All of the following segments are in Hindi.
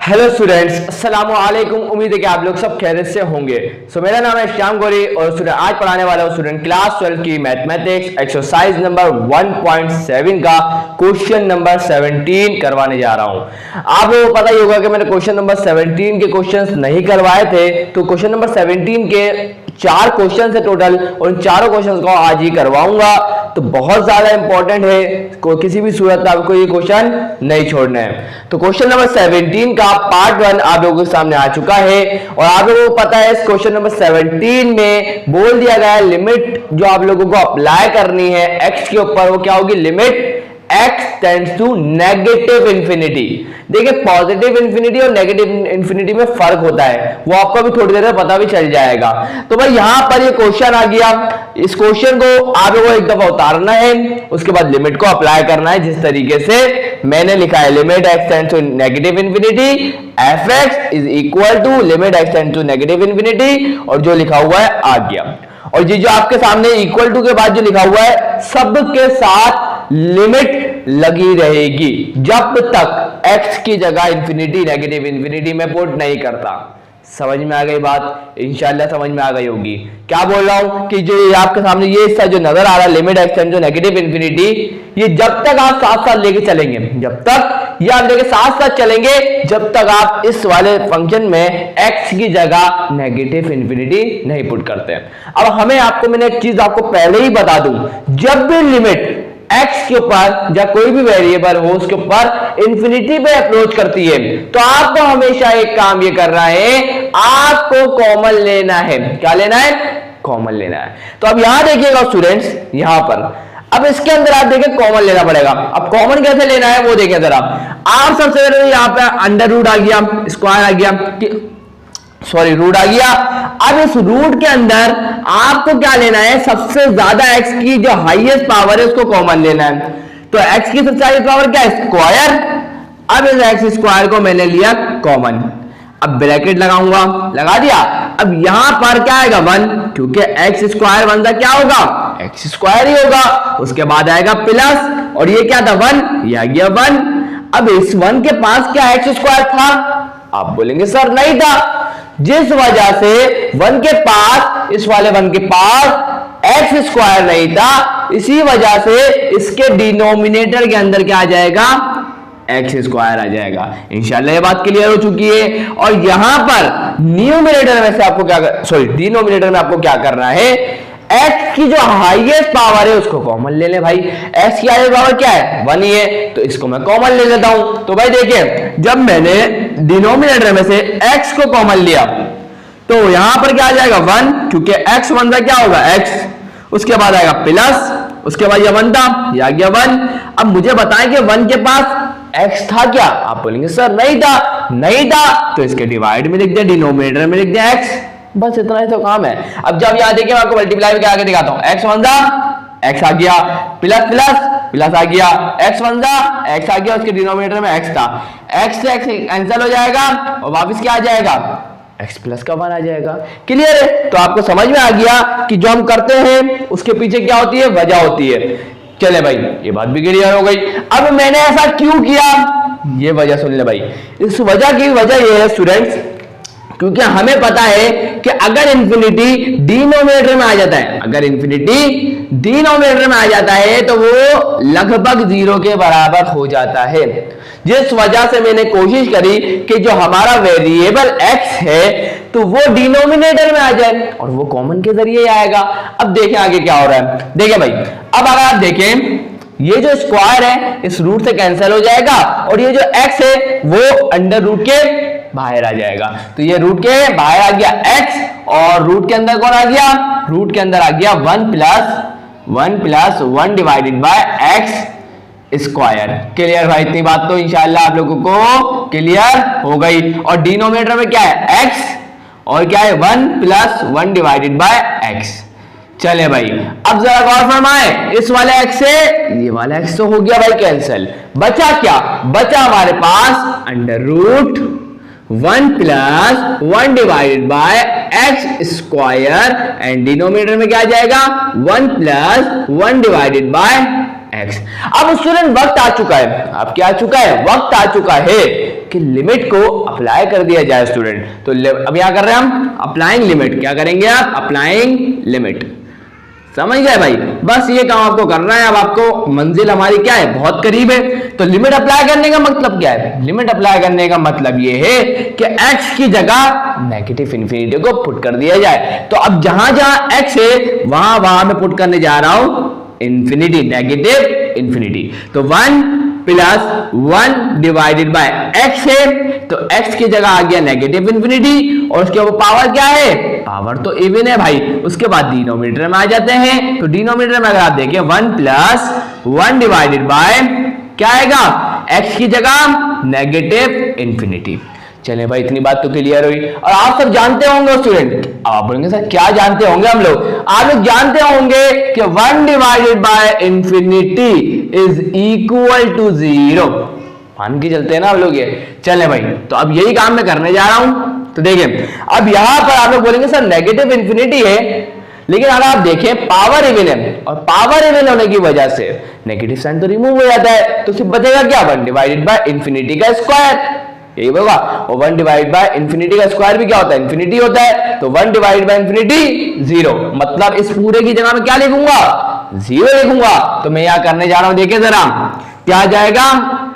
हेलो स्टूडेंट्स, अस्सलाम वालेकुम। उम्मीद है कि आप लोग सब खैरियत से होंगे। मेरा नाम है श्याम गौरी और स्टूडेंट आज पढ़ाने वाला हूँ स्टूडेंट क्लास 12 की मैथमेटिक्स एक्सरसाइज नंबर 1.7 का क्वेश्चन नंबर 17 करवाने जा रहा हूँ। आप लोगों को पता ही होगा कि मैंने क्वेश्चन नंबर 17 के क्वेश्चंस नहीं करवाए थे, तो क्वेश्चन नंबर 17 के 4 क्वेश्चन है टोटल और इन चारों क्वेश्चन को आज ही करवाऊंगा। तो बहुत ज्यादा इंपॉर्टेंट है, किसी भी सूरत में आपको ये क्वेश्चन नहीं छोड़ना है। तो क्वेश्चन नंबर 17 का पार्ट 1 आप लोगों के सामने आ चुका है और आप लोगों को पता है इस क्वेश्चन नंबर 17 में बोल दिया गया है लिमिट जो आप लोगों को अप्लाई करनी है x के ऊपर, वो क्या होगी? Limit x tends to negative infinity. देखिए पॉजिटिव इंफिनिटी और नेगेटिव इंफिनिटी में फर्क होता है, वो आपको भी थोड़ी देर में पता भी चल जाएगा। तो भाई यहां पर ये क्वेश्चन आ गया, इस क्वेश्चन को आप लोगों को एक दफा उतारना है, उसके बाद लिमिट को अप्लाई करना है जिस तरीके से मैंने लिखा है। Limit x tends to negative infinity fx is equal to limit x tends to negative infinity, और जो लिखा हुआ है आ गया। और ये जो आपके सामने इक्वल टू के बाद जो लिखा हुआ है सबके साथ लिमिट लगी रहेगी जब तक x की जगह इंफिनिटी नेगेटिव इंफिनिटी में पुट नहीं करता। समझ में आ गई बात? इंशाल्लाह समझ में आ गई होगी। क्या बोल रहा हूं कि जो आपके सामने ये हिस्सा जो नजर आ रहा है limit x tends to negative infinity, ये जब तक आप साथ साथ लेके चलेंगे, जब तक ये आप लेके साथ साथ चलेंगे जब तक आप इस वाले फंक्शन में x की जगह नेगेटिव इंफिनिटी नहीं पुट करते। अब हमें आपको मैंने एक चीज आपको पहले ही बता दूं, जब भी लिमिट x के ऊपर या कोई भी वेरिएबल हो उसके ऊपर इंफिनिटी पे अप्रोच करती है तो आपको हमेशा एक काम ये करना है, आपको कॉमन लेना है। क्या लेना है? कॉमन लेना है। तो अब यहां देखिएगा स्टूडेंट्स, यहां पर अब इसके अंदर आप देखिए कॉमन लेना पड़ेगा। अब कॉमन कैसे लेना है वो देखिए जरा। आप सबसे पहले यहां पे अंडर रूट आ गया, स्क्वायर आ गया, सॉरी रूट आ गया। अब इस रूट के अंदर आपको क्या लेना है? सबसे ज्यादा x की जो हाईएस्ट पावर है उसको कॉमन लेना है। तो x की सबसे हाईएस्ट पावर क्या है? स्क्वायर। अब इस x स्क्वायर को मैंने लिया कॉमन। अब ब्रैकेट लगाऊंगा, लगा दिया। अब यहां पर क्या आएगा? 1, क्योंकि x स्क्वायर बनता क्या होगा? x स्क्वायर ही होगा। उसके बाद आएगा प्लस, और ये क्या था? 1, ये आ गया 1। अब इस 1 के पास क्या x स्क्वायर था? आप बोलेंगे सर नहीं था। जिस वजह से 1 के पास, इस वाले 1 के पास x स्क्वायर नहीं था, इसी वजह से इसके डिनोमिनेटर के अंदर क्या आ जाएगा? x स्क्वायर आ जाएगा। इंशाल्लाह ये बात क्लियर हो चुकी है। और यहां पर न्यूमिनेटर में से आपको क्या, सॉरी डिनोमिनेटर में आपको क्या करना है? x की जो हाईएस्ट पावर है उसको कॉमन ले ले भाई। x की हाईएस्ट पावर क्या है? 1 ही है, तो इसको मैं कॉमन ले लेता हूं। तो भाई देखिए जब मैंने डिनोमिनेटर में से x को कॉमन लिया तो यहां पर क्या आ जाएगा? 1, क्योंकि x 1 का क्या होगा? x। उसके बाद आएगा प्लस, उसके बाद ये 1 था, ये आ गया 1। अब मुझे बताएं कि 1 के पास x था क्या? आप बोलेंगे सर नहीं था। नहीं था तो इसके डिवाइड में लिख दिया, डिनोमिनेटर में लिख दिया x। बस इतना ही तो काम है। अब जब यहां देखिए मैं आपको मल्टीप्लाई करके आगे दिखाता हूं। x 1 था, x आ गया, प्लस प्लस प्लस आ गया, x 1 था, x आ गया, उसके डिनोमिनेटर में x था। x से x कैंसिल हो जाएगा और वापस क्या आ जाएगा? x प्लस का 1 आ जाएगा। क्लियर है? तो आपको समझ में आ गया कि जो हम करते हैं उसके पीछे क्या होती है? वजह होती है। चले भाई ये बात भी क्लियर हो गई। अब मैंने ऐसा क्यों किया ये वजह सुन ले भाई। इस वजह की वजह ये है स्टूडेंट्स, क्योंकि हमें पता है कि अगर इंफिनिटी डिनोमिनेटर में आ जाता है, अगर इंफिनिटी डिनोमिनेटर में आ जाता है तो वो लगभग 0 के बराबर हो जाता है। जिस वजह से मैंने कोशिश करी कि जो हमारा वेरिएबल x है तो वो डिनोमिनेटर में आ जाए और वो कॉमन के जरिए आएगा। अब देखें आगे क्या हो रहा है। देखिए भाई अब अगर आप देखें ये जो स्क्वायर है इस रूट से कैंसिल हो जाएगा और ये जो x है वो अंडर रूट के बाहर आ जाएगा। तो ये रूट के बाहर आ गया x और रूट के अंदर कौन आ गया? रूट के अंदर आ गया 1 plus 1 divided by x square. Clear भाई? इतनी बात तो इंशाल्लाह आप लोगों को क्लियर हो गई। और डिनोमिनेटर में क्या है? x और क्या है? 1 प्लस 1 डिवाइडेड बाय x। चले भाई अब जरा गौर फरमाए, इस वाले x से ये वाला x तो हो गया भाई कैंसिल। बचा क्या? बचा हमारे पास under root 1 plus 1 divided by x square and denominator में क्या आ जाएगा? 1 प्लस 1 डिवाइडेड बाय x। अब स्टूडेंट वक्त आ चुका है, अब क्या आ चुका है, वक्त आ चुका है कि लिमिट को अप्लाई कर दिया जाए स्टूडेंट। तो अब क्या कर रहे हैं हम, अप्लाइंग लिमिट। क्या करेंगे आप, अप्लाइंग लिमिट। समझ गए भाई, बस ये काम आपको करना है। अब आपको मंजिल हमारी क्या है, बहुत करीब है। तो लिमिट अप्लाई करने का मतलब क्या है, लिमिट अप्लाई करने का मतलब ये है कि x की जगह नेगेटिव इन्फिनिटी को पुट कर दिया जाए। तो अब जहां जहां x है वहां वहां मैं पुट करने जा रहा हूं इंफिनिटी, नेगेटिव इन्फिनिटी। तो 1 प्लस 1 डिवाइडेड बाय x है, तो x की जगह आ गया नेगेटिव इन्फिनिटी और उसके ऊपर पावर क्या है, पावर तो इवन है भाई। उसके बाद डिनोमिनेटर में आ जाते हैं। तो डिनोमिनेटर में अगर आप देखें 1 प्लस 1 डिवाइडेड बाय क्या आएगा, x की जगह नेगेटिव इन्फिनिटी। चले भाई, इतनी बात तो क्लियर हुई। और आप सब जानते होंगे स्टूडेंट, आप बोलेंगे सर क्या जानते होंगे हम लोग, आप लोग जानते होंगे कि 1 divided by infinity is equal to 0। मान के चलते हैं ना आप लोग ये। चले भाई, तो अब यही काम मैं करने जा रहा हूं। तो देखिए, अब यहां पर आप लोग बोलेंगे सर नेगेटिव इन्फिनिटी है, लेकिन अगर आप देखें पावर इवन है, और पावर इवन होने की वजह से नेगेटिव साइन तो रिमूव हो जाता है। तो सिर्फ बचेगा क्या, 1 डिवाइडेड बाय इंफिनिटी का स्क्वायर, यही होगा। और 1 डिवाइड बाय इंफिनिटी का स्क्वायर भी क्या होता है, इंफिनिटी होता है। तो 1 डिवाइड बाय इंफिनिटी 0, मतलब इस पूरे की जगह में क्या लिखूंगा, 0 लिखूंगा। तो मैं यहां करने जा रहा हूं, देखिए जरा क्या आ जाएगा,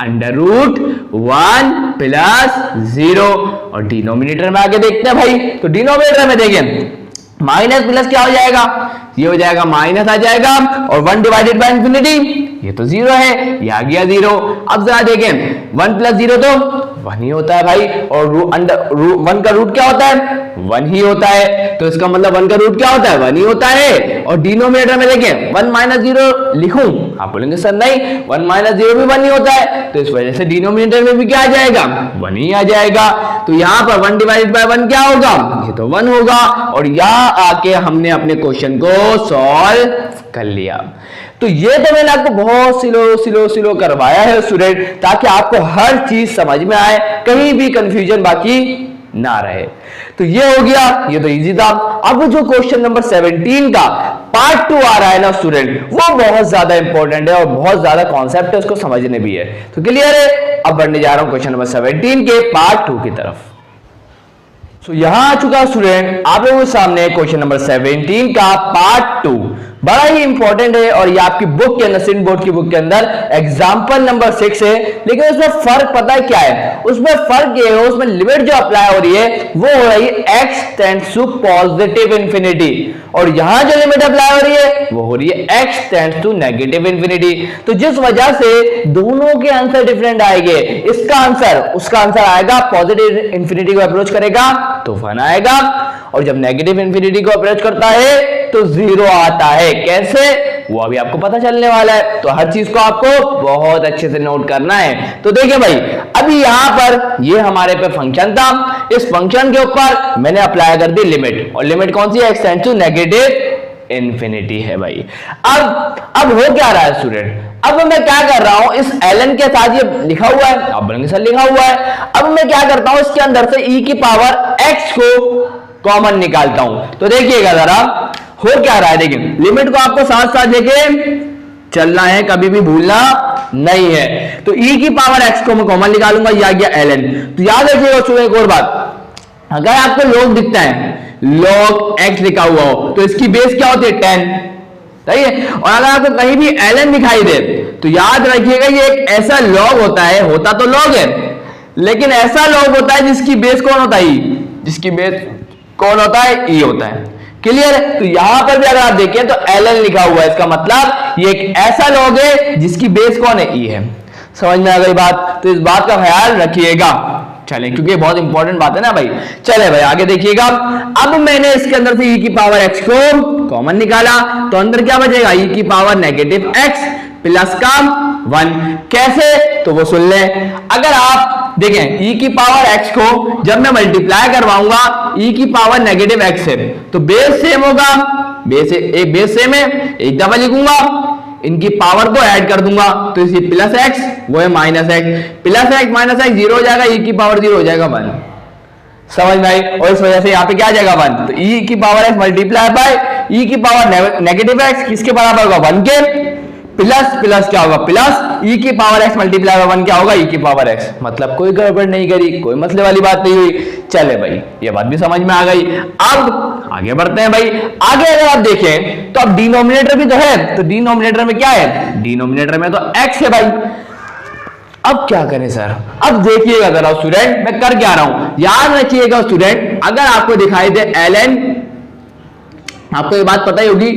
अंडर रूट 1 प्लस 0। और डिनोमिनेटर में आके देखते हैं भाई। तो डिनोमिनेटर में देखें माइनस प्लस क्या हो जाएगा, ये हो जाएगा माइनस आ जाएगा। और 1 डिवाइडेड बाय इंफिनिटी ये तो 0 है, ये आ गया 0। अब जरा देखें 1 प्लस 0 तो 1 ही होता है भाई। और 1 का रूट क्या होता है, 1 ही होता है। तो इसका मतलब 1 का रूट क्या होता है, 1 ही होता है। और डिनोमिनेटर में देखें 1 माइनस 0 लिखूं, आप बोलेंगे सर नहीं, 1 माइनस 0 भी 1 ही होता है। तो इस वजह से डिनोमिनेटर में भी क्या आ जाएगा, 1 ही आ जाएगा। तो यहाँ पर 1 डिवाइडेड बाय 1 क्या होगा, ये तो 1 होगा। और यहाँ आके हमने अपने क्वेश्चन को सॉल्व कर लिया। तो ये तो मैंने आपको बहुत स्लो करवाया है स्टूडेंट, ताकि आपको हर चीज समझ में आए, कहीं भी कंफ्यूजन बाकी ना रहे। तो ये हो गया, ये तो इजी था। अब जो क्वेश्चन नंबर 17 का पार्ट 2 आ रहा है ना स्टूडेंट, वो बहुत ज्यादा इंपॉर्टेंट है और बहुत ज्यादा कॉन्सेप्ट है, उसको समझने भी है। तो क्लियर है, अब बढ़ने जा रहा हूं क्वेश्चन नंबर 17 के पार्ट 2 की तरफ। तो यहां आ चुका स्टूडेंट आप लोगों के सामने क्वेश्चन नंबर 17 का पार्ट 2, बड़ा ही इंपॉर्टेंट है। और ये आपकी बुक के अंदर, सिंध बोर्ड की बुक के अंदर एग्जाम्पल नंबर 6 है। लेकिन उसमें फर्क पता है क्या है, उसमें फर्क ये है, उसमें लिमिट जो अप्लाई हो रही है वो हो रही है x tends to positive infinity, और यहां जो लिमिट अप्लाई हो रही है वो हो रही है x tends to negative infinity. तो जिस वजह से दोनों के आंसर डिफरेंट आएंगे। इसका आंसर, उसका आंसर आएगा पॉजिटिव इंफिनिटी को अप्रोच करेगा तो 1 आएगा, और जब नेगेटिव इंफिनिटी को अप्रोच करता है तो 0 आता है। कैसे, वो अभी आपको पता चलने वाला है। तो हर चीज को आपको बहुत अच्छे से नोट करना है। तो देखिए भाई, अभी यहां पर ये हमारे पे फंक्शन था, इस फंक्शन के ऊपर मैंने अप्लाई कर दी लिमिट, और लिमिट कौन सी है, x tends to negative infinity है भाई। अब हो क्या रहा है स्टूडेंट, अब मैं क्या कर रहा हूं, इस ln के साथ ये लिखा हुआ है, आप बोलेंगे सर लिखा हुआ है। अब मैं क्या करता हूं, इसके अंदर से e की पावर x को कॉमन निकालता हूं। तो देखिएगा जरा हो क्या रहा है, देखिए लिमिट को आपको साथ साथ लेके चलना है, कभी भी भूलना नहीं है। तो e की पावर x को मैं कॉमन निकालूंगा, ये आ गया ln। तो याद रखिएगा सुनिए एक और बात, अगर आपको log दिखता है, log x लिखा हुआ हो, तो इसकी बेस क्या होती है 10, सही है। और अगर आपको कहीं भी ln दिखाई दे तो याद रखिएगा ये एक ऐसा log होता है, होता तो log है लेकिन ऐसा log होता है जिसकी बेस कौन होता है, जिसकी बेस कौन होता है, e होता है। क्लियर है। तो यहां पर भी अगर आप देखें तो ln लिखा हुआ है, इसका मतलब ये एक ऐसा log है जिसकी बेस कौन है, e है। समझ में आ गई बात, तो इस बात का ख्याल रखिएगा। चले, क्योंकि बहुत इंपॉर्टेंट बात है ना भाई। चले भाई आगे देखिएगा, अब मैंने इसके अंदर से e की पावर x को कॉमन निकाला, तो अंदर क्या बचेगा, e की पावर नेगेटिव x प्लस का 1। कैसे, तो वो सुन ले। अगर आप देखें e की पावर x को जब मैं मल्टीप्लाई करवाऊंगा e की पावर नेगेटिव x से, तो बेस सेम होगा, एक बेस सेम है, एक दफा लिखूंगा, इनकी पावर को ऐड कर दूंगा, तो इसी प्लस x वो है minus x, plus x minus x 0 हो जाएगा, e की पावर 0 हो जाएगा 1। समझ में आई। और इस वजह से यहाँ पे क्या आ जाएगा 1, तो e की power x multiply by e की पावर नेगेटिव x किसके बराबर होगा, 1 के, प्लस प्लस क्या होगा, प्लस ई की पावर एक्स मल्टीप्लाई बाय 1 क्या होगा, ई की पावर एक्स। मतलब कोई गड़बड़ नहीं करी, कोई मसले वाली बात नहीं हुई। चले भाई ये बात भी समझ में आ गई। अब आगे बढ़ते हैं भाई। आगे अगर आप देखें तो अब डिनोमिनेटर भी तो है, तो डिनोमिनेटर में क्या है, डिनोमिनेटर में तो एक्स है भाई। अब क्या करें सर, अब देखिएगा जरा स्टूडेंट मैं कर क्या रहा हूं, याद रखिएगा स्टूडेंट, अगर आपको दिखाई दे ln, आपको ये बात पता ही होगी,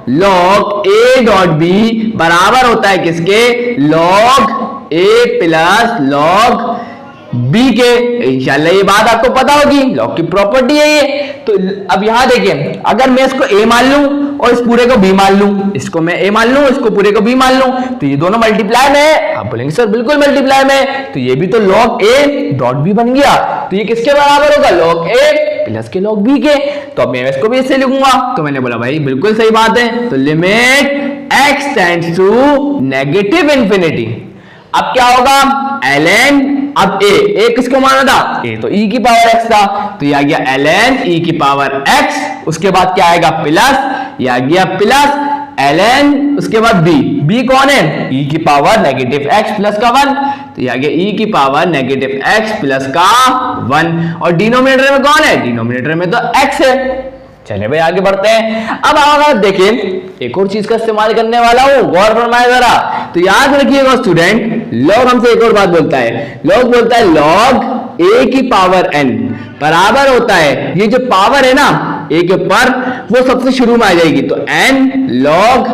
log a डॉट b बराबर होता है किसके, log a plus log b के। इंशाल्लाह ये बात आपको पता होगी, log की प्रॉपर्टी है ये। तो अब यहां देखिए, अगर मैं इसको a मान लूं और इस पूरे को b मान लूं, इसको मैं a मान लूं, इसको पूरे को b मान लूं, तो ये दोनों मल्टीप्लाई में है। आप बोलेंगे सर बिल्कुल मल्टीप्लाई में, तो ये भी तो log a डॉट b बन गया। तो ये किसके बराबर होगा, log a प्लस के log b के। तो अब मैं इसको भी इससे लिखूंगा, तो मैंने बोला भाई बिल्कुल सही बात है। तो limit x tends to negative infinity, अब क्या होगा ln, अब a किसको माना था, a तो e की पावर x था, तो ये आ गया ln e की पावर x, उसके बाद क्या आएगा प्लस, ये आ गया प्लस ln, उसके बाद b कौन है, e की पावर नेगेटिव x प्लस का 1, तो ये आ गया e की पावर नेगेटिव x प्लस का 1। और डिनोमिनेटर में कौन है, डिनोमिनेटर में तो x है। चलिए भाई आगे बढ़ते हैं। अब अगर देखें एक और चीज का इस्तेमाल करने वाला हूं, गौर फरमाए जरा। तो याद रखिएगा स्टूडेंट, लॉग हमसे एक और बात बोलता है, लॉग बोलता है लॉग a की पावर n बराबर होता है, ये जो पावर है ना a के ऊपर, वो सबसे शुरू में आ जाएगी, तो n log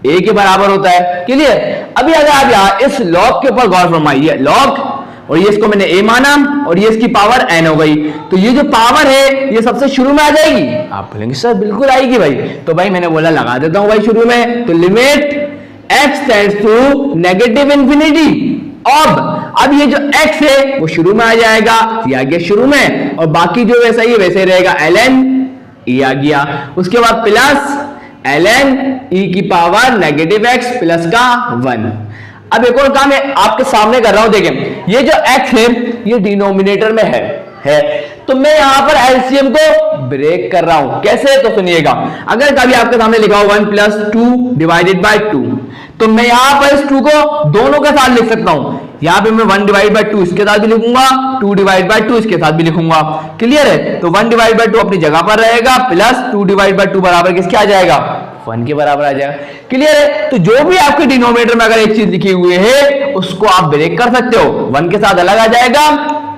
a के बराबर होता है। क्लियर। अभी अगर आप यहाँ इस log के ऊपर गौर फरमाइए, log और ये इसको मैंने a माना और ये इसकी पावर n हो गई, तो ये जो पावर है ये सबसे शुरू में आ जाएगी। आप बोलेंगे सर बिल्कुल आएगी भाई, तो भाई मैंने बोला लगा देता हूं भाई शुरू में। तो limit x tends to negative infinity, अब ये जो x है वो शुरू में आ जाएगा, ये आ गया शुरू में, और बाकी जो वैसा ही वैसे रहेगा, ln e आ गया, उसके बाद प्लस ln e की पावर नेगेटिव x प्लस का 1। अब एक और काम है आपके सामने कर रहा हूं, देखें ये जो x है ये डिनोमिनेटर में है, तो मैं यहां पर एलसीएम को ब्रेक कर रहा हूं। कैसे, तो सुनिएगा। अगर कभी आपके सामने लिखा हो 1 प्लस 2 डिवाइडेड बाय 2, तो मैं यहां पर इस 2 को दोनों के साथ लिख सकता हूं। यहां पे मैं 1 डिवाइड बाय 2 इसके साथ भी लिखूंगा, 2 डिवाइड बाय 2 इसके साथ भी लिखूंगा। क्लियर है। तो 1 डिवाइड बाय 2 अपनी जगह पर रहेगा, प्लस 2 डिवाइड बाय 2 बराबर किसके आ जाएगा, 1 के बराबर आ जाएगा। क्लियर है। तो जो भी आपके डिनोमिनेटर में अगर एक चीज लिखी हुई है उसको आप ब्रेक कर सकते हो, 1 के साथ अलग आ जाएगा,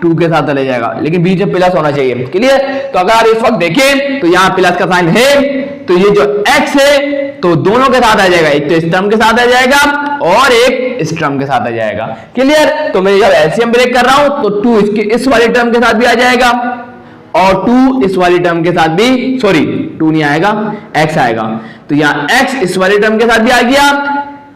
2 के साथ अलग जाएगा, लेकिन बीच में प्लस होना चाहिए। क्लियर। तो अगर आप इस वक्त देखें तो यहाँ प्लस का साइन है, तो ये जो x है तो दोनों के साथ आ जाएगा, एक तो इस टर्म के साथ आ जाएगा और एक इस टर्म के साथ आ जाएगा। क्लियर। तो मैं जब एलसीएम ब्रेक कर रहा हूं तो 2 इसके इस वाले टर्म के साथ भी आ जाएगा और 2 इस वाली टर्म के साथ भी, सॉरी 2 नहीं आएगा, x आएगा। तो यहाँ x इस वाले टर्म के साथ भी आ गया,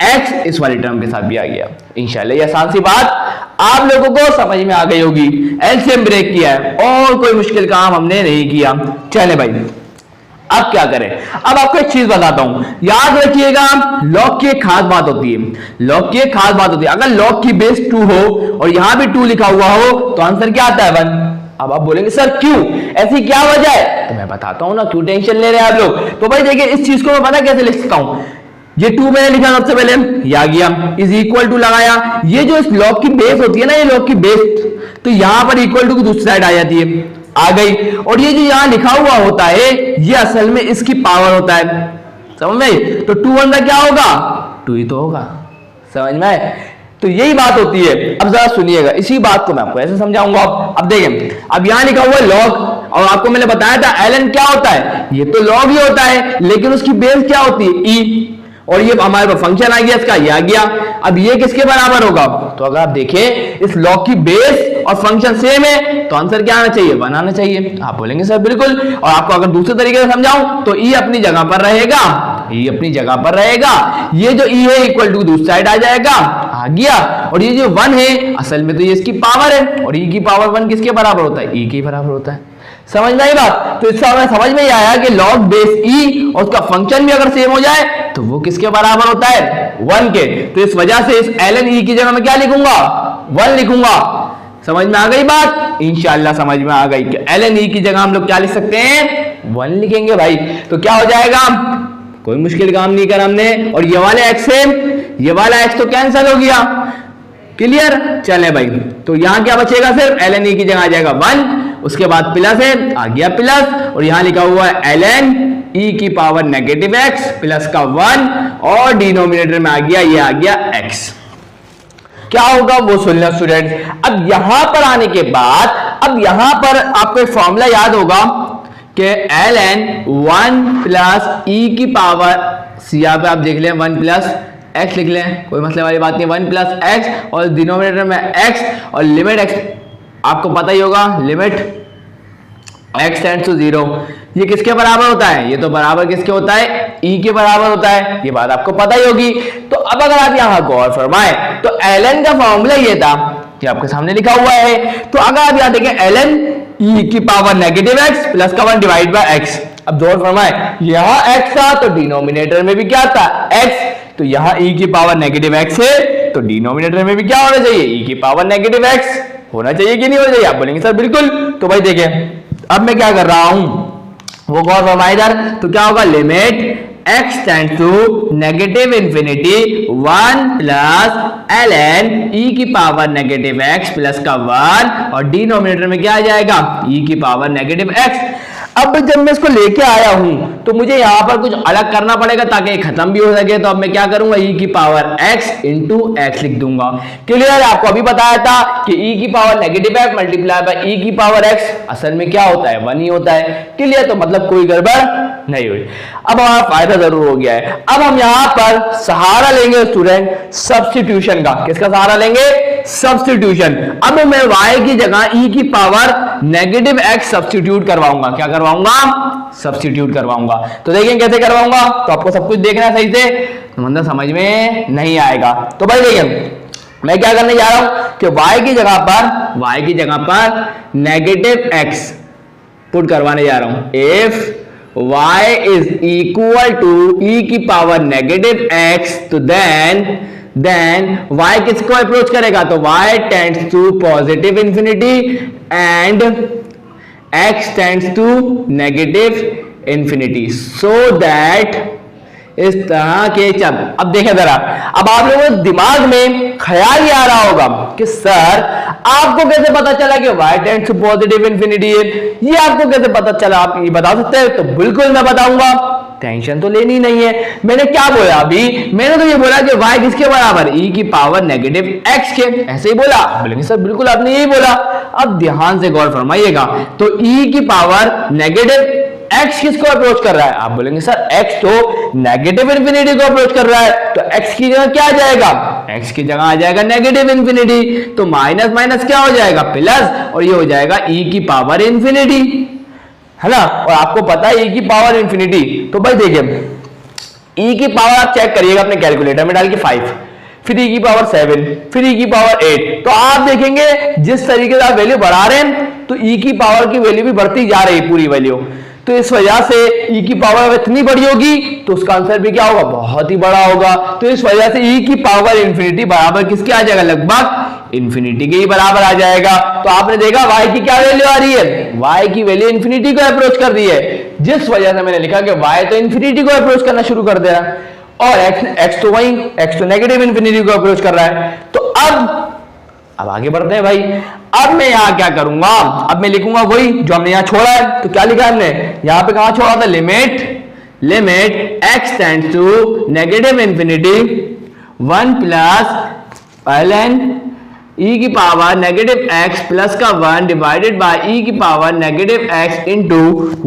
x इस वाली टर्म के साथ भी आ गया। इंशाल्लाह ये आसान सी बात आप लोगों को समझ में आ गई होगी। एलसीएम ब्रेक किया है और कोई मुश्किल काम हमने नहीं किया। चले भाई अब क्या करें। अब आपको एक चीज बताता हूं, याद रखिएगा लॉग की एक खास बात होती है, लॉग की एक खास बात होती है। अगर लॉग की बेस 2 हो और यहां भी 2 लिखा हुआ हो तो आंसर क्या आता है 1। अब आप बोलेंगे सर क्यों, ऐसी क्या वजह है, तो मैं बताता हूं ना, क्यों टेंशन ले रहे हैं आप लोग। तो भाई देखिए इस चीज को मैं पता कैसे लिख सकता हूं, ये 2 मैंने लिखा सबसे पहले, ये आ गया, इज इक्वल टू लगाया, ये जो इस लॉग की बेस होती है ना, ये लॉग की बेस, तो यहां पर इक्वल टू की दूसरी साइड आ जाती है, आ गई। और ये जो यहां लिखा हुआ होता है ये असल में इसकी पावर होता है, समझ में। तो 2 1 क्या होगा, 2 ही तो होगा, समझ में आए। तो यही बात होती है। अब जरा सुनिएगा, इसी बात को मैं आपको ऐसे समझाऊंगा। अब देखें, अब यहां लिखा हुआ है लॉग, और आपको मैंने बताया था ln क्या होता है, ये तो लॉग ही होता है, लेकिन उसकी बेस क्या होती है, e, और ये हमारे पास फंक्शन आ गया, इसका ये आ गया। अब ये किसके बराबर होगा, तो अगर आप देखें इस लॉग की बेस और फंक्शन सेम है तो आंसर क्या आना चाहिए, 1 आना चाहिए। आप बोलेंगे सर बिल्कुल। और आपको अगर दूसरे तरीके से समझाऊं तो e अपनी जगह पर रहेगा, e अपनी जगह पर रहेगा, ये जो e है इक्वल टू दूसरी साइड आ जाएगा, आ गया। और ये जो 1 है असल में तो ये इसकी पावर है, और e की पावर 1 किसके बराबर होता है, e के बराबर होता है। समझ में आई बात। तो इससे हमें समझ में ही आया कि log बेस e और उसका फंक्शन भी अगर सेम हो जाए तो वो किसके बराबर होता है, 1 के। तो इस वजह से इस ln e की जगह मैं क्या लिखूंगा, 1 लिखूंगा। समझ में आ गई बात, इंशाल्लाह समझ में आ गई कि ln e की जगह हम लोग क्या लिख सकते हैं, 1 लिखेंगे भाई। तो क्या हो जाएगा, कोई मुश्किल काम नहीं करा हमने। और ये वाले x से ये वाला x तो कैंसिल हो गया, क्लियर। चले भाई, तो यहां क्या बचेगा, सिर्फ ln e की जगह आ जाएगा 1, उसके बाद प्लस है, आ गया प्लस, और यहां लिखा हुआ है ln e की पावर नेगेटिव x प्लस का 1, और डिनोमिनेटर में आ गया, ये आ गया x। क्या होगा वो सुन लो स्टूडेंट्स। अब यहां पर आने के बाद, अब यहां पर आपको एक फॉर्मूला याद होगा कि ln 1 प्लस e की पावर, यहाँ पे आप देख लें 1 प्लस x लिख लें, कोई मसले वाली बात नहीं, 1 प्लस x और डिनोमिनेटर में x, और लिमिट x आपको पता ही होगा, लिमिट x टेंड्स टू 0, ये किसके बराबर होता है, ये तो बराबर किसके होता है, e के बराबर होता है, ये बात आपको पता ही होगी। तो अब अगर आप यहां गौर फरमाएं तो ln का फॉर्मूला ये था, ये आपके सामने लिखा हुआ है। तो अगर आप यहां देखें ln e की पावर नेगेटिव x प्लस का 1 डिवाइड बाय x, अब गौर फरमाएं यहां x था तो डिनोमिनेटर में भी क्या था, x, तो यहां e की पावर नेगेटिव x है तो डिनोमिनेटर में भी क्या होना चाहिए, e की पावर नेगेटिव x होना चाहिए कि नहीं होना चाहिए। आप बोलेंगे सर बिल्कुल। तो भाई देखिए अब मैं क्या कर रहा हूं, वो गौर फरमाए इधर, तो क्या होगा, limit x tends to negative infinity 1 plus ln e की पावर नेगेटिव x प्लस का 1, और डिनोमिनेटर में क्या आ जाएगा, e की पावर नेगेटिव x। अब जब मैं इसको लेके आया हूं तो मुझे यहां पर कुछ अलग करना पड़ेगा ताकि खत्म भी हो सके। तो अब मैं क्या करूंगा, e की पावर x इंटू x लिख दूंगा, क्लियर। आपको अभी बताया था कि e की power negative x multiply by e की पावर x असल में क्या होता है, 1 ही होता है, क्लियर। तो मतलब कोई गड़बड़ नहीं हुई। अब हमारा फायदा जरूर हो गया है। अब हम यहां पर सहारा लेंगे स्टूडेंट सब्स्टिट्यूशन का। किसका सहारा लेंगे, सब्स्टिट्यूशन। अब मैं y की जगह e की पावर नेगेटिव x सब्स्टिट्यूट करवाऊंगा। क्या करवाऊंगा, सब्स्टिट्यूट करवाऊंगा। तो देखें कैसे करवाऊंगा, तो आपको सब कुछ देखना है सही से, मतलब समझ में नहीं आएगा। तो भाई देखिए मैं क्या करने जा रहा हूं कि y की जगह पर नेगेटिव x पुट करवाने जा रहा हूं। If y is equal to e की पावर नेगेटिव x, तो देन y किसको अप्रोच करेगा, तो y tends to positive infinity and x tends to negative infinity, so that इस तरह के अब देखें जरा, अब आप लोगों को दिमाग में ख्याल ही आ रहा होगा कि सर आपको कैसे पता चला कि y tends to positive infinity है, ये आपको कैसे पता चला, आप ये बता सकते हैं। तो बिल्कुल मैं बताऊंगा, टेंशन तो लेनी नहीं है। मैंने क्या बोला अभी, मैंने तो ये बोला कि y किसके बराबर, e की पावर नेगेटिव x के, ऐसे ही बोला। बोलेंगे सर बिल्कुल आपने यही बोला। अब ध्यान से गौर फरमाइएगा, तो e की पावर नेगेटिव x किसको अप्रोच कर रहा है, आप बोलेंगे सर x तो नेगेटिव इंफिनिटी को अप्रोच कर रहा है, तो x की जगह क्या आ जाएगा, x की जगह आ जाएगा नेगेटिव इंफिनिटी, तो माइनस माइनस क्या हो जाएगा, प्लस, और ये हो जाएगा e की पावर इंफिनिटी, है ना। और आपको पता है e की पावर इंफिनिटी, तो भाई देखिए e की पावर आप चेक करिएगा अपने कैलकुलेटर में डाल के 5, फिर e की पावर 7, फिर e की पावर 8, तो आप देखेंगे जिस तरीके से आप वैल्यू बढ़ा रहे हैं तो e की पावर की वैल्यू भी बढ़ती जा रही है पूरी वैल्यू। तो इस वजह से e की पावर इतनी बड़ी होगी तो उसका आंसर भी क्या होगा, बहुत ही बड़ा होगा। तो इस वजह से e की पावर इंफिनिटी बराबर किसके आ जाएगा, लगभग इंफिनिटी के ही बराबर आ जाएगा। तो आपने देखा y की क्या वैल्यू आ रही है, y की वैल्यू इंफिनिटी को अप्रोच कर रही है, जिस वजह से मैंने लिखा कि y तो इंफिनिटी को अप्रोच करना शुरू कर दे रहा है, और x तो वही, x तो नेगेटिव इंफिनिटी को अप्रोच कर रहा है। तो अब आगे बढ़ते हैं भाई। अब मैं यहां क्या करूंगा, अब मैं लिखूंगा वही जो हमने यहां छोड़ा है। तो क्या लिखा है हमने यहां पे, कहां छोड़ा था, limit x tends to negative infinity 1 plus ln e की पावर नेगेटिव x प्लस का 1 डिवाइडेड बाय e की power negative x into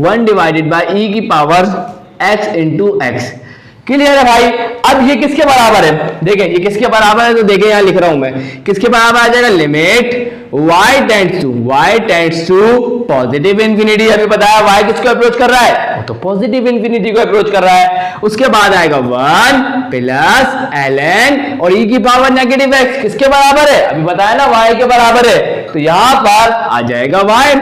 1 divided by e की power x into x। Clear है भाई। अब ये किसके बराबर है, देखें ये किसके बराबर है, तो देखें यहां लिख रहा हूं मैं, किसके बराबर आ जाएगा, limit y tends to positive infinity. अभी बताया y किसको अप्रोच कर रहा है, वो तो पॉजिटिव इंफिनिटी को अप्रोच कर रहा है। उसके बाद आएगा 1 प्लस ln और e की पावर नेगेटिव x किसके बराबर है, अभी बताया ना y के बराबर है, तो यहां पर आ जाएगा y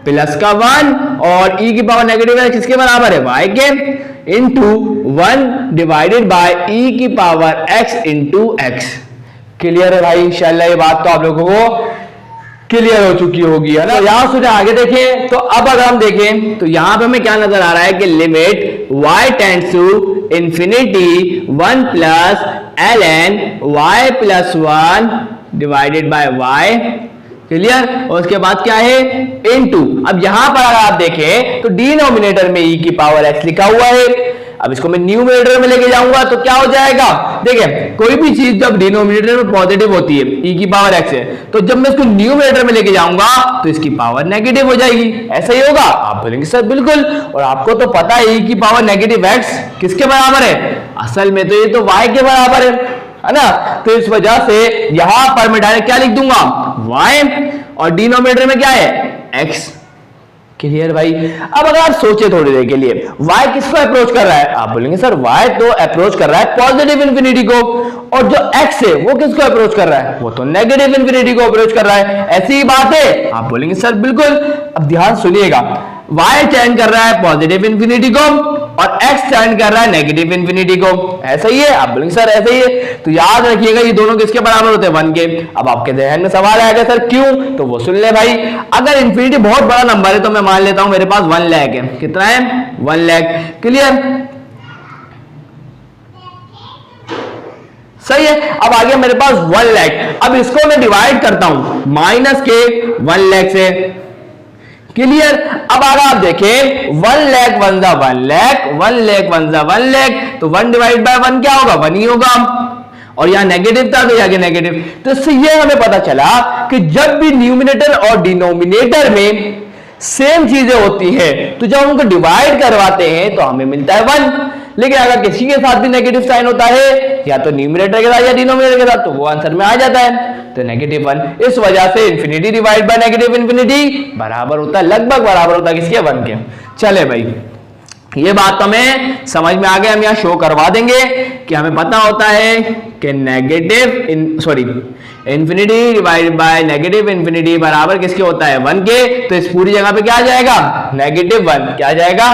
प्लस का 1 और e की पावर नेगेटिव x किसके बराबर है, y के, इंटू 1 डिवाइडेड बाय e की power x into x। Clear है भाई, इंशाल्लाह ये बात तो आप लोगों को क्लियर हो चुकी होगी, है ना। तो यहां से आगे देखें तो अब अगर हम देखें तो यहां पे हमें क्या नजर आ रहा है कि limit y tends to infinity 1 plus ln y plus 1 divided by y, clear. और उसके बाद क्या है इनटू, अब यहां पर अगर आप देखें तो डिनोमिनेटर में e की पावर x लिखा हुआ है। अब इसको मैं न्यूमरेटर में लेके जाऊंगा तो क्या हो जाएगा, देखिए कोई भी चीज जब डिनोमिनेटर में पॉजिटिव होती है e की पावर x है, तो जब मैं इसको न्यूमरेटर में लेके जाऊंगा तो इसकी पावर नेगेटिव हो जाएगी। ऐसा ही होगा, आप बोलेंगे सर बिल्कुल, और आपको तो पता है e की पावर नेगेटिव x किसके बराबर है, असल में तो ये तो y के बराबर है ना। तो इस वजह से यहां पर मैं डायरेक्ट क्या लिख दूंगा y, और डिनोमिनेटर में क्या है x। क्लियर भाई। अब अगर आप सोचे थोड़ी देर के लिए y किसको अप्रोच कर रहा है, आप बोलेंगे सर y तो अप्रोच कर रहा है पॉजिटिव इंफिनिटी को, और जो x है वो किसको अप्रोच कर रहा है, वो तो नेगेटिव इंफिनिटी को अप्रोच कर रहा है। ऐसी ही बात है, आप बोलेंगे सर बिल्कुल। अब ध्यान सुनिएगा, y स्टैंड कर रहा है पॉजिटिव इंफिनिटी को और x स्टैंड कर रहा है नेगेटिव इंफिनिटी को, ऐसा ही है। आप बोलेंगे सर ऐसा ही है, तो याद रखिएगा ये दोनों किसके बराबर होते हैं, 1 के। अब आपके जहन में सवाल आएगा सर क्यों, तो वो सुन ले भाई। अगर इंफिनिटी बहुत बड़ा नंबर है तो मैं मान लेता हूं मेरे पास 1 लाख है, कितना है 1 लाख, क्लियर सही है। अब आ गया मेरे पास 1 लाख, अब इसको मैं डिवाइड करता हूं माइनस के 1 लाख से, क्लियर। अब अगर आप देखें 1 लाख 1 जा 1 लाख, 1 लाख 1 जा 1 लाख, तो 1 डिवाइड बाय 1 क्या होगा 1 ही होगा, और यहां नेगेटिव था तो यहां नेगेटिव। तो इससे ये हमें पता चला कि जब भी न्यूमिनेटर और डिनोमिनेटर में सेम चीजें होती है तो जब हम उनको डिवाइड करवाते हैं तो हमें मिलता है 1। लेकिन अगर किसी के साथ भी नेगेटिव साइन होता है या तो न्यूमरेटर के साथ या डिनोमिनेटर के साथ, तो वो आंसर में आ जाता है, तो -1। इस वजह से infinity divide by negative infinity बराबर होता है, लगभग बराबर होता है किसके 1 के। चले भाई, ये बात तो हमें समझ में आ गया, हम यहाँ शो करवा देंगे कि हमें पता होता है कि infinity divide by negative infinity बराबर किसके होता है 1 के। तो इस पूरी जगह पे क्या आ जाएगा -1, क्या आ जाएगा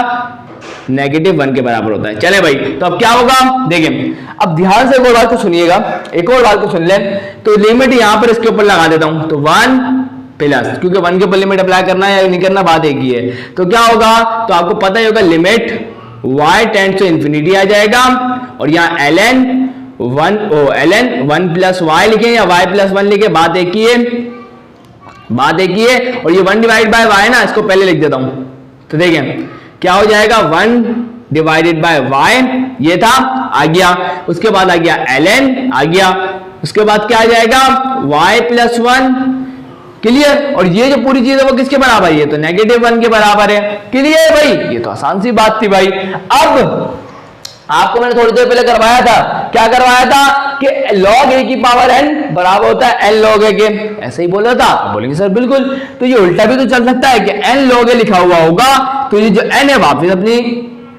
-1 के बराबर होता है। चले भाई, तो अब क्या होगा देखें, अब ध्यान से एक और बात को सुनिएगा, एक और बात को सुन लें। तो लिमिट यहां पर इसके ऊपर लगा देता हूं, तो 1 प्लस, क्योंकि 1 के ऊपर लिमिट अप्लाई करना है या नहीं करना बात एक ही है। तो क्या होगा, तो आपको पता ही होगा limit y tends to infinity आ जाएगा, और यहाँ ln 1 प्लस y लिखे या y प्लस 1 लिखे, बात एक ही है, बात एक ही है। और ये 1 डिवाइड बाय y ना, इसको पहले लिख देता हूं, तो देखें क्या हो जाएगा 1 डिवाइडेड बाय y, ये था आ गया, उसके बाद आ गया ln आ गया, उसके बाद क्या आ जाएगा y प्लस 1, क्लियर। और ये जो पूरी चीज है वो किसके बराबर है, ये तो -1 के बराबर है, क्लियर भाई। ये तो आसान सी बात थी भाई। अब आपको मैंने थोड़ी देर पहले करवाया था, क्या करवाया था कि log a की पावर n बराबर होता है n log a के, ऐसे ही बोला था। बोलेंगे सर बिल्कुल, तो ये उल्टा भी तो चल सकता है कि n log a लिखा हुआ होगा तो ये जो n है वापस अपनी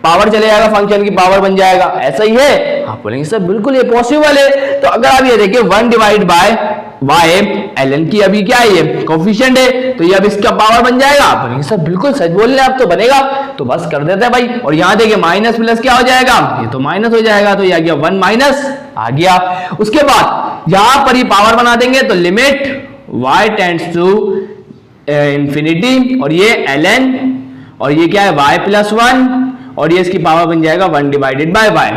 पावर चले जाएगा, फंक्शन की पावर बन जाएगा, ऐसा ही है। आप बोलेंगे सर बिल्कुल ये पॉसिबल है। तो अगर आप ये देखिए 1 डिवाइड बाय y, ln की अभी क्या है ये कोफिशिएंट है, तो ये अब इसका पावर बन जाएगा। आप बोलेंगे सर बिल्कुल सच बोल रहे हैं आप, तो बनेगा, तो बस कर देते हैं भाई। और यहाँ देखिए माइनस प्लस क्या हो जाएगा, ये तो माइनस हो जाएगा, तो ये आ गया 1 माइनस आ गया। उसके बाद यहां पर ही पावर बना देंगे, तो limit y tends to infinity, और ये ln, और ये क्या है y प्लस 1, और ये इसकी पावर बन जाएगा 1 डिवाइडेड बाय y,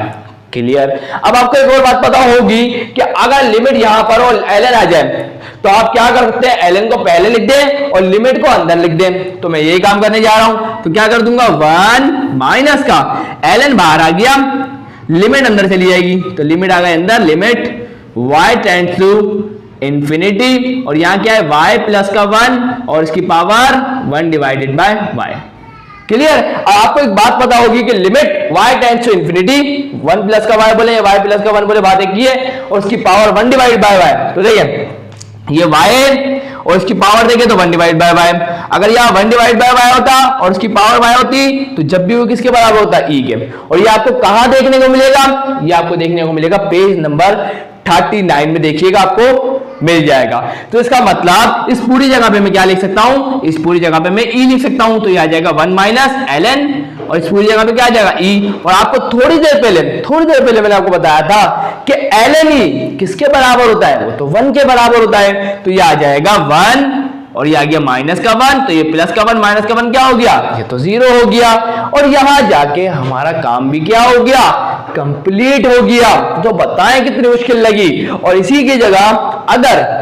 क्लियर। अब आपको एक और बात पता होगी कि अगर लिमिट यहां पर और ln आ जाए तो आप क्या कर सकते हैं, ln को पहले लिख दें और लिमिट को अंदर लिख दें। तो मैं यही काम करने जा रहा हूं, तो क्या कर दूंगा 1 माइनस का ln बाहर आ गया, लिमिट अंदर चली जाएगी, तो लिमिट आ गई अंदर, limit y tends to infinity, और यहां क्या है y प्लस का 1 और इसकी power 1 divided by y, clear. आपको एक बात पता होगी कि limit y tends to infinity, 1 plus का y बोले या y प्लस का 1 बोले, बात एक ही है, और उसकी पावर 1 डिवाइड बाय y। तो देखिए ये y है और इसकी पावर देखें तो 1 डिवाइड बाय y। अगर यहाँ 1 डिवाइड बाय y होता और उसकी पावर y होती तो जब भी वो किसके बराबर होता e के। और ये आपको कहां देखने को मिलेगा, ये आपको देखने को मिलेगा पेज नंबर 39 में, देखिएगा आपको मिल जाएगा। तो इसका मतलब इस पूरी जगह पे मैं क्या लिख सकता हूं, इस पूरी जगह पे मैं e लिख सकता हूं, तो ये आ जाएगा 1 माइनस ln, और इस पूरी जगह पे क्या आ जाएगा e। और आपको थोड़ी देर पहले मैंने आपको बताया था कि ln e किसके बराबर होता है, वो तो 1 के बराबर होता है, तो ये आ जाएगा 1 और ये आ गया माइनस का 1, तो ये प्लस का 1 माइनस का 1 क्या हो गया, ये तो 0 हो गया। और यहां जाके हमारा काम भी क्या हो गया, कंप्लीट हो गया। तो बताएं कितनी मुश्किल लगी। और इसी की जगह अगर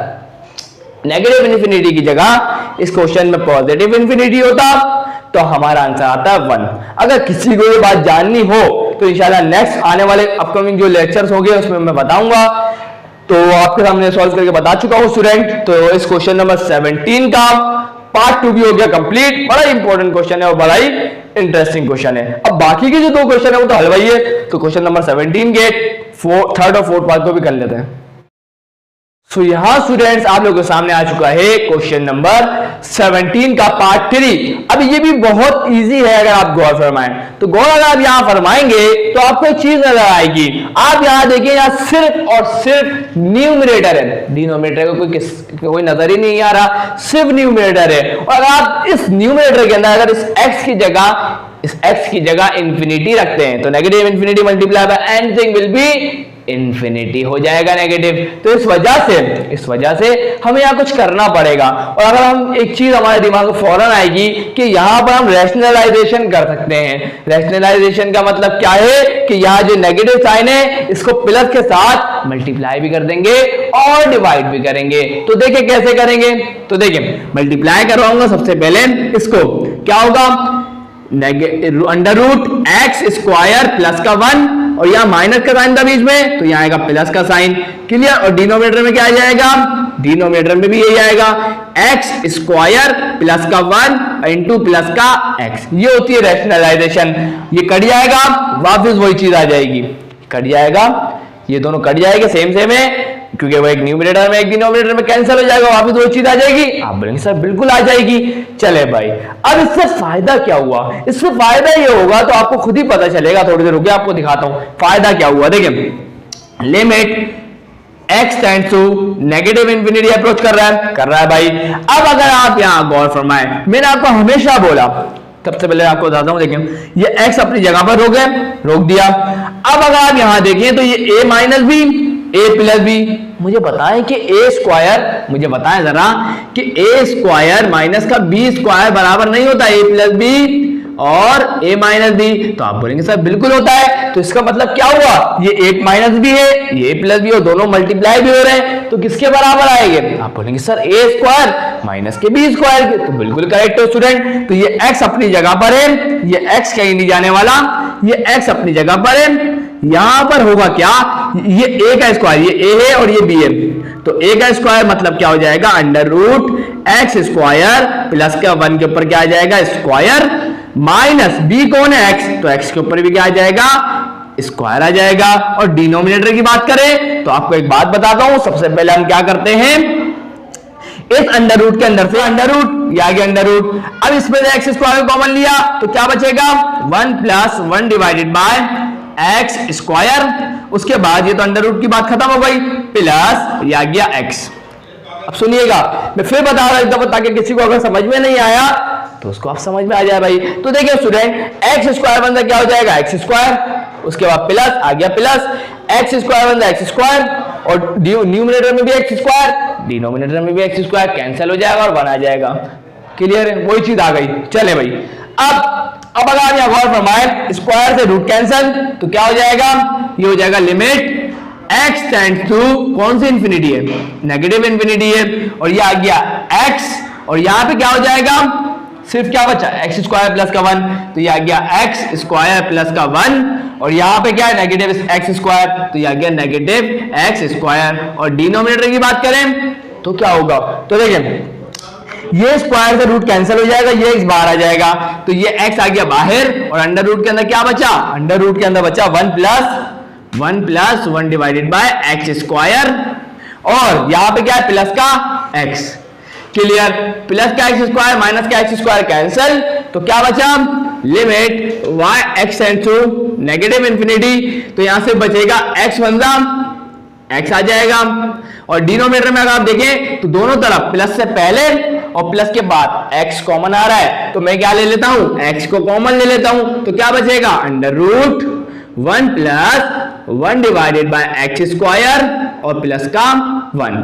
नेगेटिव इन्फिनिटी की जगह इस क्वेश्चन में पॉजिटिव इन्फिनिटी होता तो हमारा आंसर आता है 1। अगर किसी को ये बात जाननी हो तो इंशाल्लाह नेक्स्ट आने वाले अपकमिंग जो लेक्चर्स होंगे उसमें मैं बताऊंगा। तो आपके सामने सॉल्व करके बता चुका हूं स्टूडेंट। तो इस क्वेश्चन नंबर 17 का पार्ट 2 भी हो गया कंप्लीट। बड़ा इंपॉर्टेंट क्वेश्चन है और बड़ा ही इंटरेस्टिंग क्वेश्चन है। अब बाकी के जो 2 क्वेश्चन है वो तो हल वही है। तो क्वेश्चन नंबर 17 के थर्ड और फोर्थ पार्ट को भी कर लेते हैं। सो यहां स्टूडेंट्स आप लोगों के सामने आ चुका है क्वेश्चन नंबर 17 का पार्ट 3। अब ये भी बहुत इजी है अगर आप गौर फरमाएं। तो गौर अगर आप यहां फरमाएंगे तो आपको एक चीज नजर आएगी। आप यहां देखिए, यहां सिर्फ और सिर्फ न्यूमरेटर है, डिनोमिनेटर को कोई नजर ही नहीं आ रहा, सिर्फ न्यूमरेटर है। और अगर आप इस न्यूमरेटर के अंदर अगर इस x की जगह इंफिनिटी रखते हैं तो negative infinity multiply by anything will be infinity हो जाएगा नेगेटिव। तो इस वजह से हमें यहां कुछ करना पड़ेगा। और अगर हम एक चीज हमारे दिमाग में फौरन आएगी कि यहां पर हम रैशनलाइजेशन कर सकते हैं। रैशनलाइजेशन का मतलब क्या है कि यहां जो नेगेटिव साइन है इसको प्लस के साथ मल्टीप्लाई भी कर देंगे और डिवाइड भी करेंगे। तो देखिए कैसे करेंगे। तो देखिए मल्टीप्लाई करवाऊंगा सबसे पहले, इसको क्या होगा, under root x square plus का 1 और यहां माइनस का साइन था बीच में तो यहां आएगा प्लस का साइन। क्लियर। और डिनोमिनेटर में क्या आ जाएगा, डिनोमिनेटर में भी यही आएगा एक्स स्क्वायर प्लस का 1 इंटू प्लस का एक्स। ये होती है रैशनलाइजेशन। ये कट जाएगा, वापस वही चीज आ जाएगी, कट जाएगा, ये दोनों कट जाएंगे सेम है क्योंकि वो एक न्यूमरेटर में एक डिनोमिनेटर में कैंसिल हो जाएगा, वापस वो चीज आ जाएगी। आप बोलेंगे सर बिल्कुल आ जाएगी। चले भाई, अब इससे फायदा क्या हुआ, इससे फायदा ये होगा तो आपको खुद ही पता चलेगा। थोड़ी देर रुकिए आपको दिखाता हूं फायदा क्या हुआ। देखिए limit x tends to negative infinity approach कर रहा है भाई। अब अगर आप यहां गौर फरमाएं, मैंने आपको हमेशा बोला, सबसे पहले आपको बताता हूं, देखिए ये x अपनी जगह पर रोक दिया। अब अगर आप यहां देखें तो ये a minus b a plus b, मुझे बताएं कि a स्क्वायर, मुझे बताएं जरा कि a स्क्वायर माइनस का b स्क्वायर बराबर नहीं होता a प्लस बी और a माइनस बी। तो आप बोलेंगे सर बिल्कुल होता है। तो इसका मतलब क्या हुआ, ये a माइनस बी है, ये a प्लस बी और दोनों मल्टीप्लाई भी हो रहे हैं तो किसके बराबर आएंगे। आप बोलेंगे सर a स्क्वायर माइनस के b स्क्वायर के। तो बिल्कुल करेक्ट है स्टूडेंट। तो ये x अपनी जगह पर है, ये x कहीं नहीं जाने वाला, ये x अपनी जगह पर है। यहां पर होगा क्या, ये a का स्क्वायर, ये a है और ये b है, तो a का स्क्वायर मतलब क्या हो जाएगा, under root x square plus का 1 के ऊपर क्या आ जाएगा स्क्वायर, माइनस b कौन है x, तो x के ऊपर भी क्या आ जाएगा स्क्वायर आ जाएगा। और डिनोमिनेटर की बात करें तो आपको एक बात बताता हूं, सबसे पहले हम क्या करते हैं, इस अंडर रूट के अंदर से अंडर रूट, ये आ गया अंडर रूट। अब इसमें एक्स स्क्वायर कॉमन लिया तो क्या बचेगा, 1 plus 1 divided by x square. उसके बाद ये तो अंडर रूट की बात खत्म हो गई, प्लस ये आ गया एक्स। अब सुनिएगा मैं फिर बता रहा हूं ताकि किसी को अगर समझ में नहीं आया तो उसको आप समझ में आ जाए भाई। तो देखिए स्टूडेंट, एक्स स्क्वायर बनता क्या हो जाएगा एक्स स्क्वायर, उसके बाद प्लस आ गया प्लस, एक्स स्क्वायर बनता एक्स स्क्वायर और न्यूमरेटर में भी एक्स स्क्वायर, डिनोमिनेटर में भी एक्स स्क्वायर, कैंसिल हो जाएगा और 1 आ जाएगा। क्लियर है, वही चीज आ गई। चले भाई, अब अगर आप यहां गौर फरमाएं, स्क्वायर से रूट कैंसिल तो क्या हो जाएगा, ये हो जाएगा लिमिट x टेंड्स टू कौन सी इंफिनिटी है, नेगेटिव इंफिनिटी है, और ये आ गया x और यहां पे क्या हो जाएगा, सिर्फ क्या बचा एक्स स्क्वायर प्लस का 1, तो ये आ गया एक्स स्क्वायर प्लस का 1 और यहां पे क्या है नेगेटिव एक्स स्क्वायर, तो ये आ गया नेगेटिव एक्स स्क्वायर। और डिनोमिनेटर की बात करें तो क्या होगा, तो देखिए ये स्क्वायर से रूट कैंसिल हो जाएगा, ये x बाहर आ जाएगा, तो ये x आ गया बाहर और अंडर रूट के अंदर क्या बचा, अंडर रूट के अंदर बचा 1 plus 1 divided by x square और यहां पे क्या है प्लस का x। क्लियर, प्लस का एक्स स्क्वायर माइनस का एक्स स्क्वायर कैंसिल, तो क्या बचा limit y x tends to negative infinity, तो यहां से बचेगा x बनता x आ जाएगा। और डिनोमिनेटर में अगर आप देखें तो दोनों तरफ प्लस से पहले और प्लस के बाद x कॉमन आ रहा है, तो मैं क्या ले लेता हूं x को कॉमन ले लेता हूं, तो क्या बचेगा under root 1 plus 1 divided by x square और प्लस का 1।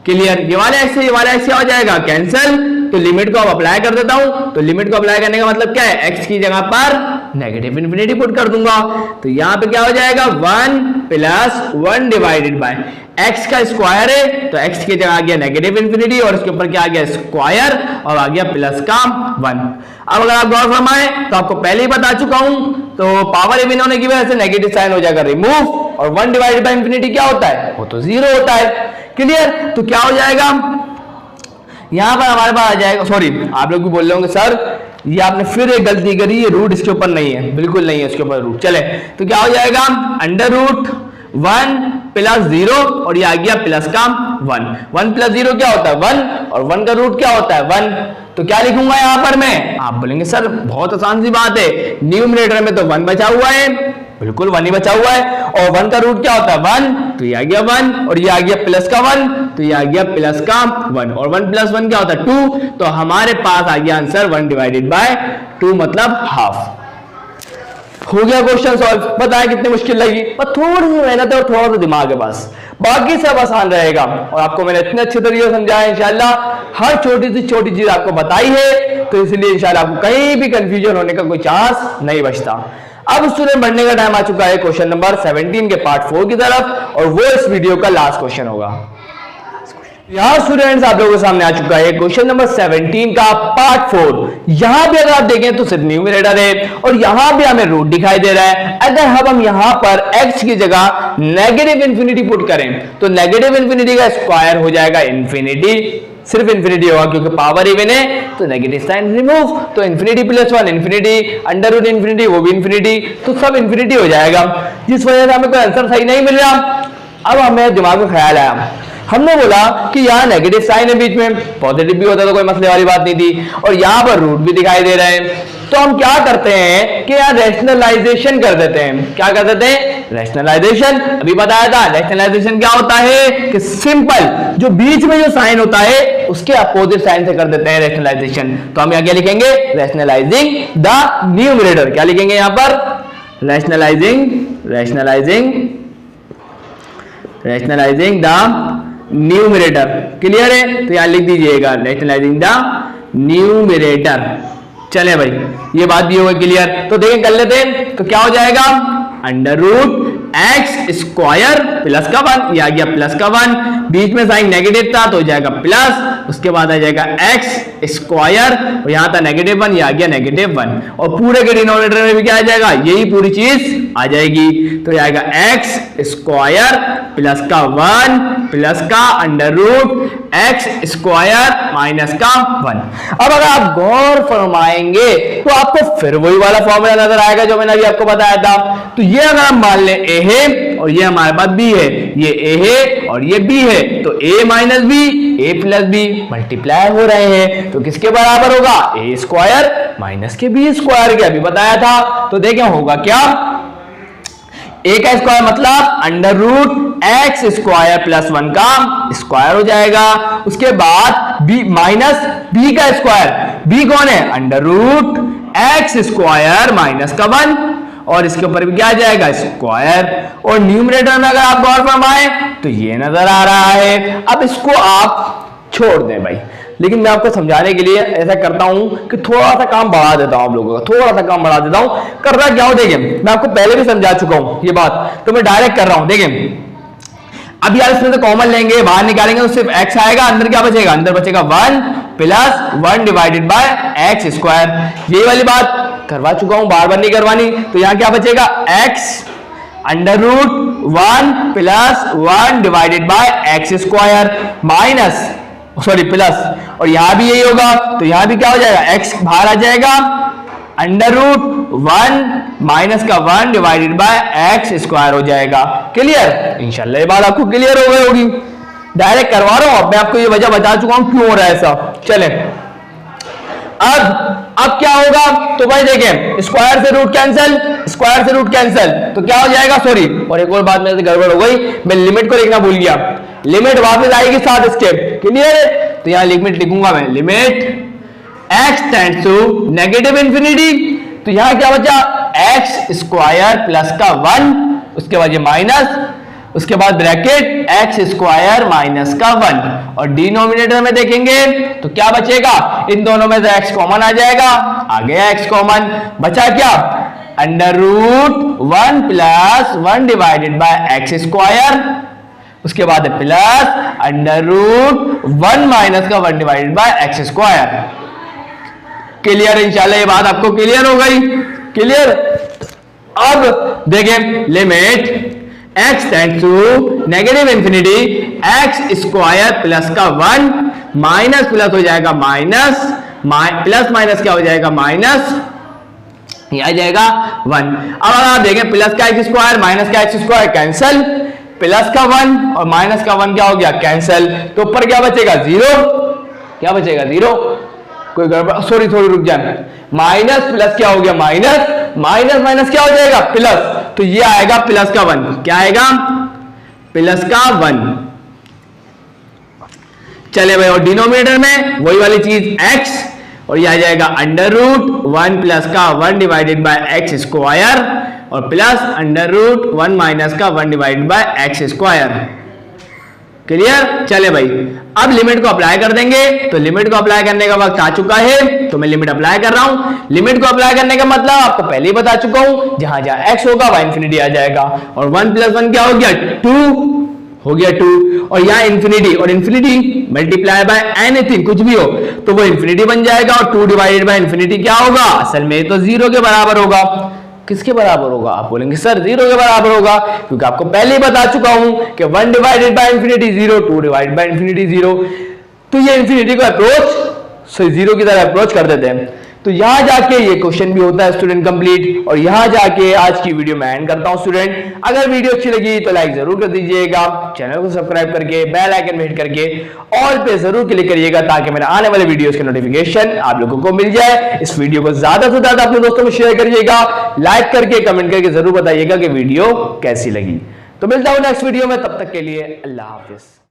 क्लियर। ये वाला एक्स से ये वाला एक्स क्या हो जाएगा, कैंसिल। तो लिमिट को अब अप्लाई कर देता हूं। तो लिमिट को अप्लाई करने का मतलब क्या है, एक्स की जगह पर नेगेटिव इन्फिनिटी पुट कर दूंगा। तो यहां पे क्या हो जाएगा, 1 प्लस 1 डिवाइडेड बाय एक्स का स्क्वायर है, तो एक्स की जगह आ गया नेगेटिव इन्फिनिटी और उसके ऊपर क्या आ गया, स्क्वायर, और आ गया प्लस का 1। अब अगर आप गौर फरमाएं तो आपको पहले ही बता चुका हूं, तो पावर इवन होने की वजह से नेगेटिव साइन हो जाएगा रिमूव, और 1 डिवाइडेड बाय इन्फिनिटी क्या होता है, वो तो 0 होता है। क्लियर। तो क्या हो जाएगा, यहां पर हमारे पास आ जाएगा, सॉरी आप लोग भी बोल रहे होंगे सर ये आपने फिर एक गलती करी, ये रूट इसके ऊपर नहीं है, बिल्कुल नहीं है इसके ऊपर रूट। चले तो क्या हो जाएगा, अंडर रूट 1 प्लस 0 और ये आ गया प्लस का 1। 1 प्लस 0 क्या होता है 1, और 1 का रूट क्या होता है 1। तो क्या लिखूंगा यहां पर मैं, आप बोलेंगे सर बहुत आसान सी बात है, न्यूमरेटर में तो 1 बचा हुआ है, बिल्कुल 1 ही बचा हुआ है, और 1 का रूट क्या होता है 1, तो ये आ गया 1, और ये आ गया प्लस का 1, तो ये आ गया प्लस का 1, और 1 प्लस 1 क्या होता है 2। तो हमारे पास आ गया आंसर 1 डिवाइडेड बाय 2 मतलब हाफ। हो गया क्वेश्चन सॉल्व। बताएं कितनी मुश्किल लगी, पर थोड़ी सी मेहनत है और थोड़ा सा दिमाग है बस, बाकी सब आसान रहेगा। और आपको मैंने इतने अच्छे तरीके से समझाया, इंशाल्लाह हर छोटी सी छोटी चीज आपको बताई है, तो इसलिए इंशाल्लाह आपको कहीं भी कंफ्यूजन होने का कोई चांस नहीं बचता। अब स्टूडेंट बढ़ने का टाइम आ चुका है क्वेश्चन नंबर 17 के पार्ट 4 की तरफ, और वो इस वीडियो का लास्ट क्वेश्चन होगा। यहां स्टूडेंट्स आप लोगों के सामने आ चुका है क्वेश्चन नंबर 17 का पार्ट 4। यहां भी अगर आप देखें तो सिर्फ न्यूमरेटर है, और यहां भी हमें रूट दिखाई दे रहा है। अगर हम यहां पर x की जगह नेगेटिव इन्फिनिटी पुट करें तो नेगेटिव इन्फिनिटी का स्क्वायर हो जाएगा इन्फिनिटी, सिर्फ इन्फिनिटी होगा क्योंकि पावर इवन है, तो नेगेटिव साइन रिमूव, तो infinity plus 1 infinity, under root infinity वो भी इन्फिनिटी, तो सब इन्फिनिटी हो जाएगा, जिस वजह से हमें कोई आंसर सही नहीं मिल रहा। अब हमें दिमाग में ख्याल आया, हमने बोला कि यहाँ नेगेटिव साइन है बीच में, पॉजिटिव भी होता तो कोई मसले वाली बात नहीं थी, और यहाँ पर रूट भी दिखाई दे रहे हैं। तो हम क्या करते हैं कि यहाँ रैशनलाइजेशन कर देते हैं। क्या कर देते हैं, रैशनलाइजेशन। अभी बताया था रैशनलाइजेशन क्या होता है कि सिंपल जो बीच में जो साइन होता है उसके अपोजिट साइन से कर देते हैं रैशनलाइजेशन। तो हम यहाँ क्या लिखेंगे, रैशनलाइजिंग द न्यूमरेटर। क्या लिखेंगे यहाँ पर, रैशनलाइजिंग द न्यूमरेटर। क्लियर है। तो यहां लिख दीजिएगा रैशनलाइजिंग द न्यूमरेटर। चले भाई ये बात भी होगी क्लियर। तो देखें कर लेते हैं, तो क्या हो जाएगा, under root x square plus का 1, ये आ गया प्लस का 1, बीच में साइन नेगेटिव था तो हो जाएगा प्लस, उसके बाद आ जाएगा एक्स स्क्वायर, और यहां था नेगेटिव 1, ये आ गया नेगेटिव 1, और पूरे के डिनोमिनेटर में भी क्या आ जाएगा, यही पूरी चीज आ जाएगी। तो ये आएगा एक्स स्क्वायर प्लस का 1 प्लस का under root x square minus का 1। अब अगर आप गौर फरमाएंगे तो आपको फिर वही वाला फॉर्मूला नजर आएगा जो मैंने अभी आपको बताया था। तो ये अगर हम मान लें ए है और ये हमारे पास बी है, ये ए है और ये बी है, तो ए माइनस बी, ए प्लस बी मल्टीप्लाई हो रहे हैं, तो किसके बराबर होगा, ए स्क्वायर माइनस के बी स्क्वायर के, अभी बताया था। तो देखें होगा क्या, ए का स्क्वायर मतलब under root x square plus 1 का स्क्वायर हो जाएगा, उसके बाद बी माइनस बी का स्क्वायर, बी कौन है, under root x square minus का 1, और इसके ऊपर भी क्या आ जाएगा, स्क्वायर, और न्यूमरेटर में अगर आप गौर फरमाएं तो ये नजर आ रहा है। अब इसको आप छोड़ दें भाई, लेकिन मैं आपको समझाने के लिए ऐसा करता हूं कि थोड़ा सा काम बढ़ा देता हूं, आप लोगों का थोड़ा सा काम बढ़ा देता हूं। करना क्या हो, देखिए मैं आपको पहले भी समझा चुका हूं ये बात, तो मैं डायरेक्ट कर रहा हूं। देखिए अब यार इसमें से कॉमन लेंगे, बाहर निकालेंगे तो सिर्फ x आएगा, अंदर क्या बचेगा, अंदर बचेगा 1 plus 1 divided by x square. यही वाली बात करवा चुका हूं, बार बार नहीं करवानी। तो यहां क्या बचेगा, x under root 1 plus 1 divided by x square minus sorry plus, और यहां भी यही होगा, तो यहां भी क्या हो जाएगा, x बाहर आ जाएगा, अंडर रूट 1 माइनस का 1 डिवाइडेड बाय एक्स स्क्वायर हो जाएगा। क्लियर, इंशाल्लाह ये बात आपको क्लियर हो गई होगी। डायरेक्ट करवा रहा हूं, अब मैं आपको ये वजह बता चुका हूं क्यों हो रहा है ऐसा। चले अब क्या होगा, तो भाई देखें स्क्वायर से रूट कैंसिल, स्क्वायर से रूट कैंसिल, तो क्या हो जाएगा, सॉरी और एक और बात मेरे से गड़बड़ हो गई, मैं लिमिट को लिखना भूल गया, लिमिट वापस आएगी साथ इसके। क्लियर है, तो यहां लिमिट लिखूंगा मैं, limit x tends to negative infinity, तो यहां क्या बचा, एक्स स्क्वायर प्लस का 1, उसके बाद ये माइनस उसके बाद ब्रैकेट एक्स स्क्वायर माइनस का 1 और डिनोमिनेटर में देखेंगे तो क्या बचेगा, इन दोनों में से एक्स कॉमन आ जाएगा, आ गया एक्स कॉमन, बचा क्या under root 1 plus 1 divided by x square, उसके बाद प्लस अंडर रूट 1 माइनस का 1 divided by x square. Clear, इंशाल्लाह ये बात आपको क्लियर हो गई। क्लियर। अब देखें limit x tends to negative infinity x square plus का 1 माइनस प्लस हो जाएगा माइनस, प्लस माइनस क्या हो जाएगा माइनस, ये आ जाएगा 1। अब अगर आप देखें प्लस का एक्स स्क्वायर माइनस का एक्स स्क्वायर कैंसिल, प्लस का 1 और माइनस का 1 क्या हो गया कैंसिल, तो ऊपर क्या बचेगा 0, क्या बचेगा 0, कोई गड़बड़, सॉरी थोड़ी रुक जाए, माइनस प्लस क्या हो गया माइनस, माइनस माइनस क्या हो जाएगा प्लस, तो ये आएगा प्लस का 1, क्या आएगा प्लस का 1। चले भाई, और डिनोमिनेटर में वही वाली चीज x और ये आ जाएगा अंडर रूट 1 प्लस का 1 डिवाइडेड बाय एक्स स्क्वायर और प्लस अंडर रूट 1 माइनस का 1 divided by x square. Clear. चले भाई, अब लिमिट को अप्लाई कर देंगे, तो लिमिट को अप्लाई करने का वक्त आ चुका है, तो मैं लिमिट अप्लाई कर रहा हूं। लिमिट को अप्लाई करने का मतलब आपको पहले ही बता चुका हूं, जहां जहां x होगा वहां इंफिनिटी आ जाएगा, और 1 प्लस 1 क्या हो गया 2 हो गया 2, और यहाँ इंफिनिटी और इंफिनिटी मल्टीप्लाई बाय एनीथिंग कुछ भी हो तो वो इंफिनिटी बन जाएगा, और 2 डिवाइडेड बाय इंफिनिटी क्या होगा, असल में तो 0 के बराबर होगा। किसके बराबर होगा, आप बोलेंगे सर 0 के बराबर होगा, क्योंकि आपको पहले ही बता चुका हूं कि 1 divided by infinity 0, 2 divided by infinity 0, तो ये इंफिनिटी को अप्रोच 0 की तरह अप्रोच कर देते हैं। तो यहां जाके ये क्वेश्चन भी होता है स्टूडेंट कंप्लीट, और यहां जाके आज की वीडियो मैं एंड करता हूं स्टूडेंट। अगर वीडियो अच्छी लगी तो लाइक जरूर कर दीजिएगा, चैनल को सब्सक्राइब करके बेल आइकन में हिट करके ऑल पे जरूर क्लिक करिएगा, ताकि मेरे आने वाले वीडियोस के नोटिफिकेशन आप लोगों को मिल जाए। इस वीडियो को ज्यादा से ज्यादा अपने दोस्तों में शेयर करिएगा, लाइक करके कमेंट करके जरूर बताइएगा कि वीडियो कैसी लगी। तो मिलता हूं नेक्स्ट वीडियो में, तब तक के लिए अल्लाह हाफिज।